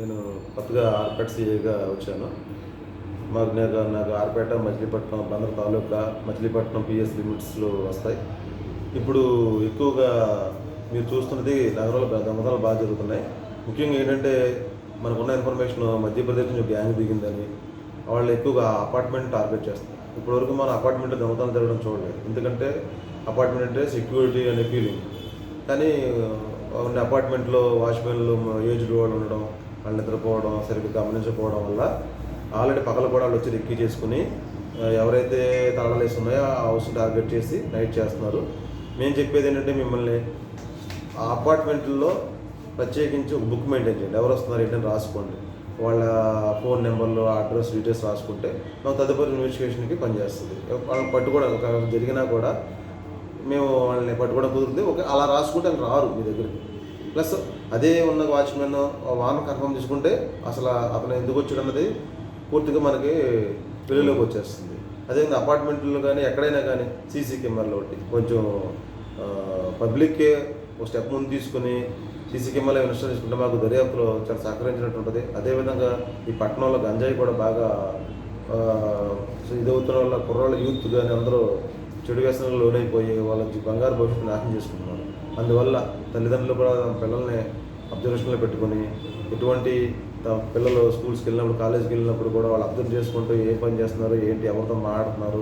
నేను కొత్తగా ఆర్పేట సీఏగా వచ్చాను. నాకు ఆర్పేట, మచిలీపట్నం, బందర్ తాలూకా, మచిలీపట్నం పిఎస్ లిమిట్స్లో వస్తాయి. ఇప్పుడు ఎక్కువగా మీరు చూస్తున్నది నగరంలో దొంగతనాలు బాగా జరుగుతున్నాయి. ముఖ్యంగా ఏంటంటే మనకున్న ఇన్ఫర్మేషన్ మధ్యప్రదేశ్ నుంచి గ్యాంగ్ దిగిందని వాళ్ళు ఎక్కువగా అపార్ట్మెంట్ టార్గెట్ చేస్తారు. ఇప్పటివరకు మనం అపార్ట్మెంట్లో దొంగతనాలు జరగడం చూడలేదు. ఎందుకంటే అపార్ట్మెంట్ అంటే సెక్యూరిటీ అనే ఫీలింగ్. కానీ ఉన్న అపార్ట్మెంట్లో వాచ్మెన్లు ఏజ్డ్ వాళ్ళు ఉండడం, వాళ్ళు నిద్రపోవడం, సరిగ్గా గమనించకపోవడం వల్ల ఆల్రెడీ పగల కూడా వాళ్ళు వచ్చి రెక్కీ చేసుకుని ఎవరైతే తాళాలు వేసి ఉన్నాయో ఆ హౌస్ని టార్గెట్ చేసి నైట్ చేస్తున్నారు. మేము చెప్పేది ఏంటంటే మిమ్మల్ని ఆ అపార్ట్మెంట్లో ప్రత్యేకించి ఒక బుక్ మెయింటైన్ చేయండి. ఎవరు వస్తున్నారు ఏంటని రాసుకోండి. వాళ్ళ ఫోన్ నెంబర్లు, అడ్రస్, డీటెయిల్స్ రాసుకుంటే మాకు తదుపరి ఇన్వెస్టిగేషన్కి పనిచేస్తుంది. వాళ్ళని పట్టుకోవడం ఒక జరిగినా కూడా మేము వాళ్ళని పట్టుకోవడం కుదురుతుంది. అలా రాసుకుంటే వాళ్ళు రారు మీ దగ్గరికి. ప్లస్ అదే ఉన్న వాచ్మెన్ వాన్ కన్ఫర్మ్ చేసుకుంటే అసలు అతను ఎందుకు వచ్చాడు అన్నది పూర్తిగా మనకి వెలుగులోకి వచ్చేస్తుంది. అదేవిధంగా అపార్ట్మెంట్లో కానీ ఎక్కడైనా కానీ సీసీ కెమెరాలు ఒకటి కొంచెం పబ్లిక్కే ఒక స్టెప్ ముందు తీసుకుని సీసీ కెమెరాలు ఇన్స్టాల్ చేసుకుంటే మాకు దర్యాప్తులో చాలా సహకరించినట్టు ఉంటుంది. అదేవిధంగా ఈ పట్టణంలో గంజాయి కూడా బాగా ఇదవుతున్న వల్ల కుర్రాళ్ళ యూత్ కానీ అందరూ చెడు వ్యసనాలు లోనైపోయి వాళ్ళ బంగారు భవిష్యత్తు నాశనం చేసుకుంటున్నారు. అందువల్ల తల్లిదండ్రులు కూడా పిల్లల్ని అబ్జర్వేషన్లో పెట్టుకొని ఎటువంటి పిల్లలు స్కూల్స్కి వెళ్ళినప్పుడు, కాలేజీకి వెళ్ళినప్పుడు కూడా వాళ్ళు అబ్జర్వ్ చేసుకుంటూ ఏ పని చేస్తున్నారు, ఏంటి, ఎవరితో మాట్లాడుతున్నారు.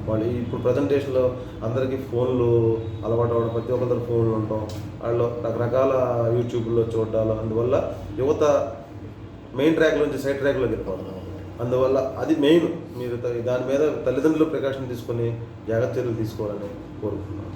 వాళ్ళు ఇప్పుడు ప్రజెంటేషన్లో అందరికీ ఫోన్లు అలవాటు అవ్వడం, ప్రతి ఒక్కరి ఫోన్లు ఉండటం, వాళ్ళు రకరకాల యూట్యూబ్లో చూడడాలు, అందువల్ల యువత మెయిన్ ట్రాక్ నుంచి సైడ్ ట్రాక్లోకి వెళ్ళిపోతున్నారు. అందువల్ల అది మెయిన్. మీరు దాని మీద తల్లిదండ్రులు ప్రికాషన్ తీసుకొని జాగ్రత్త చర్యలు తీసుకోవాలని కోరుకుంటున్నాను.